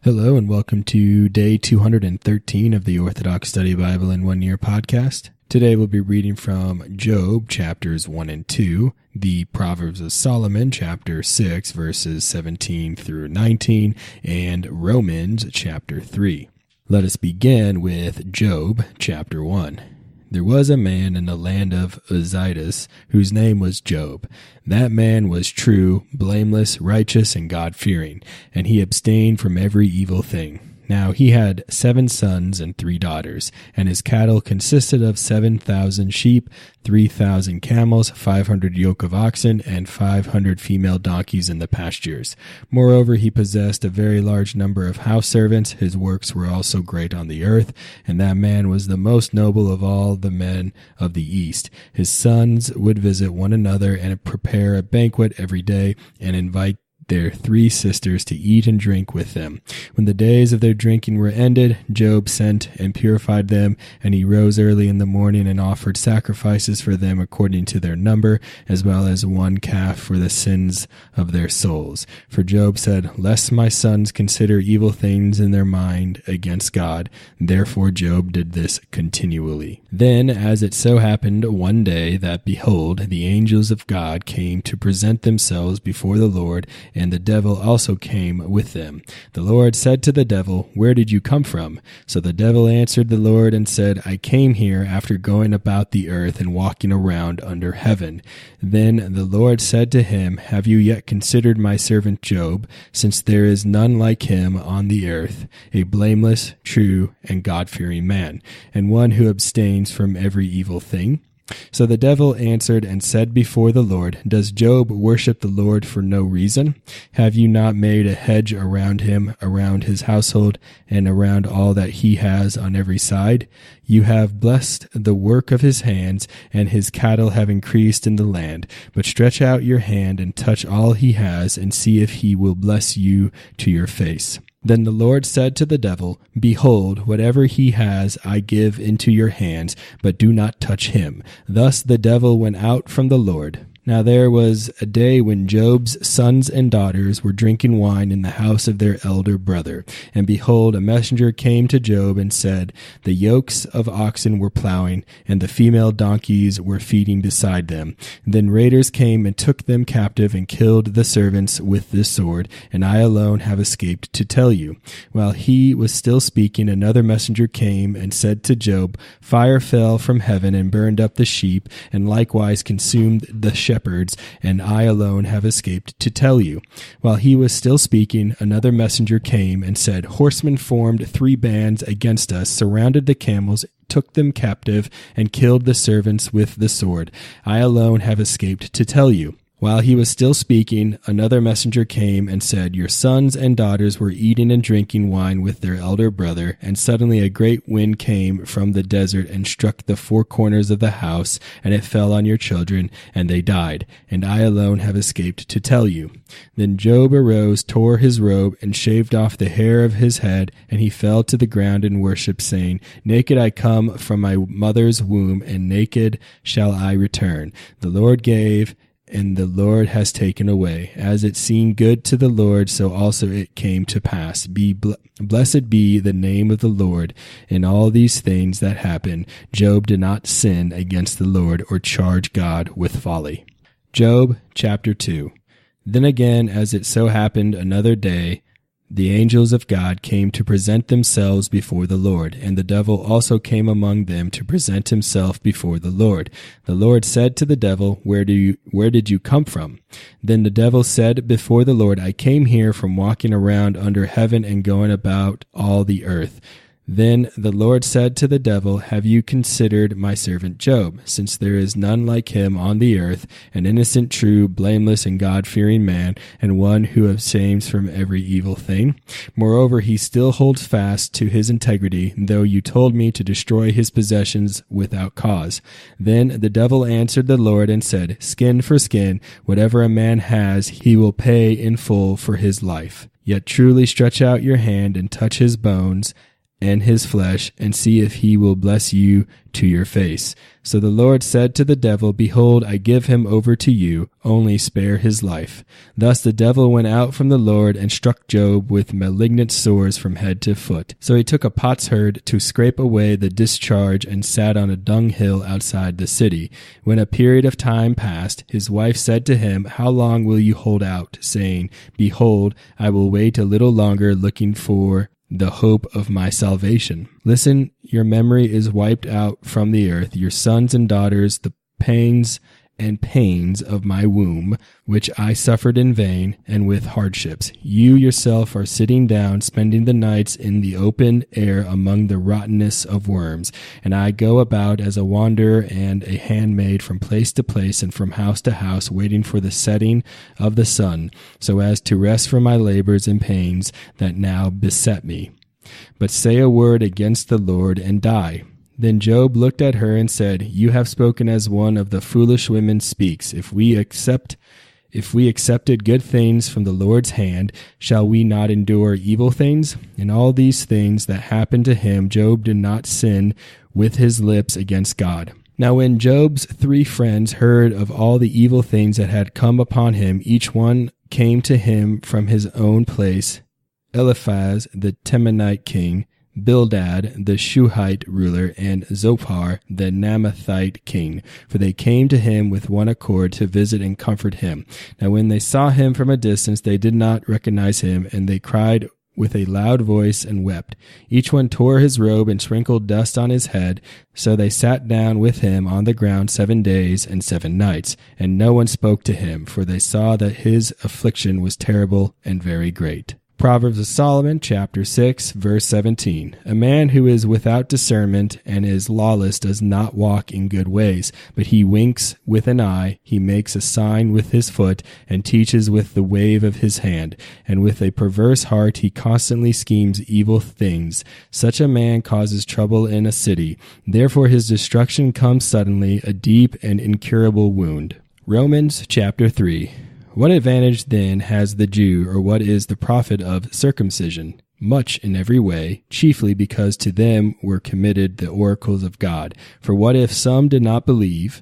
Hello and welcome to day 213 of the Orthodox Study Bible in 1 Year podcast. Today we'll be reading from Job chapters 1 and 2, the Proverbs of Solomon chapter 6 verses 17 through 19, and Romans chapter 3. Let us begin with Job chapter 1. There was a man in the land of Uzziah whose name was Job. That man was true, blameless, righteous, and God-fearing, and he abstained from every evil thing. Now he had 7 sons and 3 daughters, and his cattle consisted of 7,000 sheep, 3,000 camels, 500 yoke of oxen, and 500 female donkeys in the pastures. Moreover, he possessed a very large number of house servants. His works were also great on the earth, and that man was the most noble of all the men of the East. His sons would visit one another and prepare a banquet every day and invite their 3 sisters to eat and drink with them. When the days of their drinking were ended, Job sent and purified them, and he rose early in the morning and offered sacrifices for them according to their number, as well as 1 calf for the sins of their souls. For Job said, "Lest my sons consider evil things in their mind against God." Therefore Job did this continually. Then, as it so happened one day that, behold, the angels of God came to present themselves before the Lord, and the devil also came with them. The Lord said to the devil, "Where did you come from?" So the devil answered the Lord and said, "I came here after going about the earth and walking around under heaven." Then the Lord said to him, "Have you yet considered my servant Job, since there is none like him on the earth, a blameless, true, and God-fearing man, and one who abstains from every evil thing?" So the devil answered and said before the Lord, "Does Job worship the Lord for no reason? Have you not made a hedge around him, around his household, and around all that he has on every side? You have blessed the work of his hands, and his cattle have increased in the land. But stretch out your hand and touch all he has, and see if he will bless you to your face." Then the Lord said to the devil, "Behold, whatever he has I give into your hands, but do not touch him." Thus the devil went out from the Lord. Now there was a day when Job's sons and daughters were drinking wine in the house of their elder brother. And behold, a messenger came to Job and said, "The yokes of oxen were plowing, and the female donkeys were feeding beside them. Then raiders came and took them captive and killed the servants with the sword, and I alone have escaped to tell you." While he was still speaking, another messenger came and said to Job, "Fire fell from heaven and burned up the sheep, and likewise consumed the shepherds, and I alone have escaped to tell you." While he was still speaking, another messenger came and said, "Horsemen formed 3 bands against us, surrounded the camels, took them captive, and killed the servants with the sword. I alone have escaped to tell you." While he was still speaking, another messenger came and said, "Your sons and daughters were eating and drinking wine with their elder brother, and suddenly a great wind came from the desert and struck the 4 corners of the house, and it fell on your children, and they died, and I alone have escaped to tell you." Then Job arose, tore his robe, and shaved off the hair of his head, and he fell to the ground and worshipped, saying, "Naked I come from my mother's womb, and naked shall I return. The Lord gave, and the Lord has taken away. As it seemed good to the Lord, so also it came to pass. Blessed be the name of the Lord. In all these things that happened, Job did not sin against the Lord or charge God with folly." Job chapter 2. Then again, as it so happened another day, the angels of God came to present themselves before the Lord, and the devil also came among them to present himself before the Lord. The Lord said to the devil, Where did you come from?" Then the devil said before the Lord, "I came here from walking around under heaven and going about all the earth." Then the Lord said to the devil, "Have you considered my servant Job, since there is none like him on the earth, an innocent, true, blameless, and God-fearing man, and one who abstains from every evil thing? Moreover, he still holds fast to his integrity, though you told me to destroy his possessions without cause." Then the devil answered the Lord and said, "Skin for skin, whatever a man has, he will pay in full for his life. Yet truly stretch out your hand and touch his bones, and his flesh, and see if he will bless you to your face. So the Lord said to the devil, Behold, I give him over to you, only spare his life. Thus the devil went out from the Lord and struck Job with malignant sores from head to foot. So he took a potsherd to scrape away the discharge and sat on a dunghill outside the city. When a period of time passed, his wife said to him, How long will you hold out, saying, Behold, I will wait a little longer, looking for the hope of my salvation. Listen, your memory is wiped out from the earth, your sons and daughters, the pangs and pains of my womb, which I suffered in vain and with hardships. You yourself are sitting down, spending the nights in the open air among the rottenness of worms. And I go about as a wanderer and a handmaid from place to place and from house to house, waiting for the setting of the sun, so as to rest from my labors and pains that now beset me. But say a word against the Lord and die. Then Job looked at her and said, You have spoken as one of the foolish women speaks. If we accepted good things from the Lord's hand, shall we not endure evil things? In all these things that happened to him, Job did not sin with his lips against God. Now when Job's 3 friends heard of all the evil things that had come upon him, each one came to him from his own place, Eliphaz the Temanite king, Bildad the Shuhite ruler, and Zophar the Naamathite king, for they came to him with one accord to visit and comfort him. Now when they saw him from a distance, they did not recognize him, and they cried with a loud voice and wept. Each one tore his robe and sprinkled dust on his head. So they sat down with him on the ground 7 days and 7 nights, and no one spoke to him, for they saw that his affliction was terrible and very great. Proverbs of Solomon, chapter 6, verse 17. A man who is without discernment and is lawless does not walk in good ways, but he winks with an eye, he makes a sign with his foot, and teaches with the wave of his hand. And with a perverse heart he constantly schemes evil things. Such a man causes trouble in a city. Therefore his destruction comes suddenly, a deep and incurable wound. Romans, chapter 3. What advantage then has the Jew, or what is the profit of circumcision? Much in every way, chiefly because to them were committed the oracles of God. For what if some did not believe?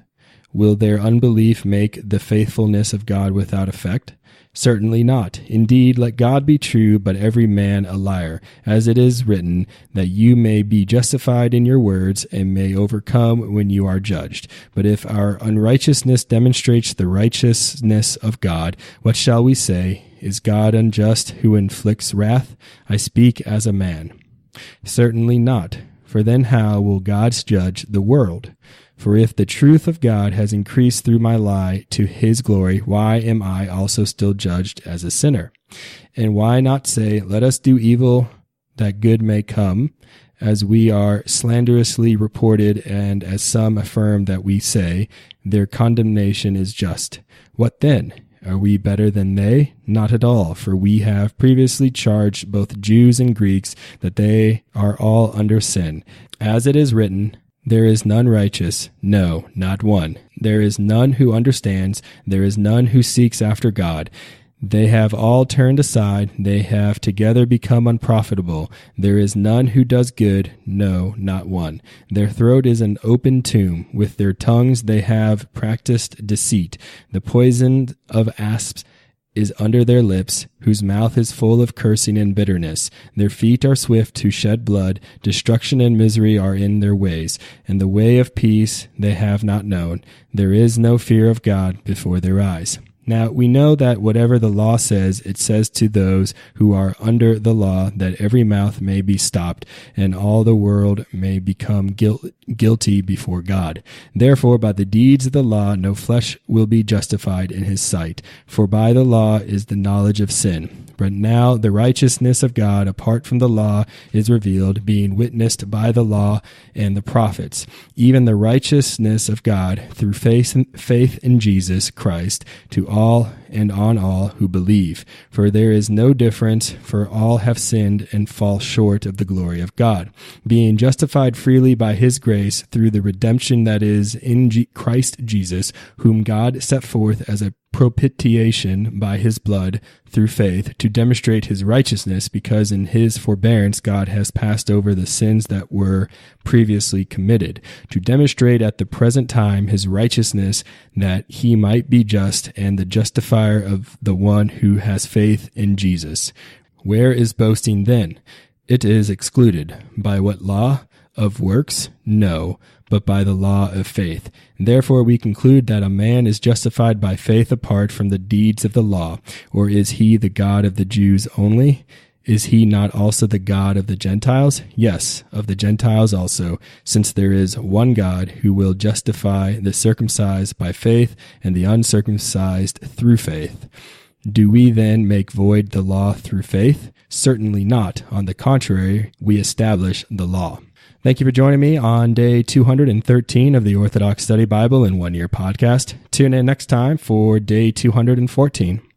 Will their unbelief make the faithfulness of God without effect? Certainly not. Indeed, let God be true, but every man a liar, as it is written, that you may be justified in your words, and may overcome when you are judged. But if our unrighteousness demonstrates the righteousness of God, what shall we say? Is God unjust who inflicts wrath? I speak as a man. Certainly not. For then how will God judge the world? For if the truth of God has increased through my lie to his glory, why am I also still judged as a sinner? And why not say, Let us do evil that good may come, as we are slanderously reported, and as some affirm that we say, their condemnation is just. What then? Are we better than they? Not at all, for we have previously charged both Jews and Greeks that they are all under sin. As it is written, There is none righteous, no, not one. There is none who understands, there is none who seeks after God. They have all turned aside, they have together become unprofitable. There is none who does good, no, not one. Their throat is an open tomb. With their tongues they have practiced deceit. The poison of asps is under their lips, whose mouth is full of cursing and bitterness. Their feet are swift to shed blood. Destruction and misery are in their ways, and the way of peace they have not known. There is no fear of God before their eyes. Now, we know that whatever the law says, it says to those who are under the law that every mouth may be stopped, and all the world may become guilty before God. Therefore, by the deeds of the law, no flesh will be justified in his sight, for by the law is the knowledge of sin. But now the righteousness of God apart from the law is revealed, being witnessed by the law and the prophets, even the righteousness of God through faith in Jesus Christ to all and on all who believe. For there is no difference, for all have sinned and fall short of the glory of God, being justified freely by his grace through the redemption that is in Christ Jesus, whom God set forth as a propitiation by his blood through faith to demonstrate his righteousness, because in his forbearance God has passed over the sins that were previously committed, to demonstrate at the present time his righteousness, that he might be just and the justifier of the one who has faith in Jesus. Where is boasting then? It is excluded. By what law? Of works? No, but by the law of faith. Therefore we conclude that a man is justified by faith apart from the deeds of the law. Or is he the God of the Jews only? Is he not also the God of the Gentiles? Yes, of the Gentiles also, since there is one God who will justify the circumcised by faith and the uncircumcised through faith. Do we then make void the law through faith? Certainly not. On the contrary, we establish the law. Thank you for joining me on day 213 of the Orthodox Study Bible in 1 Year podcast. Tune in next time for day 214.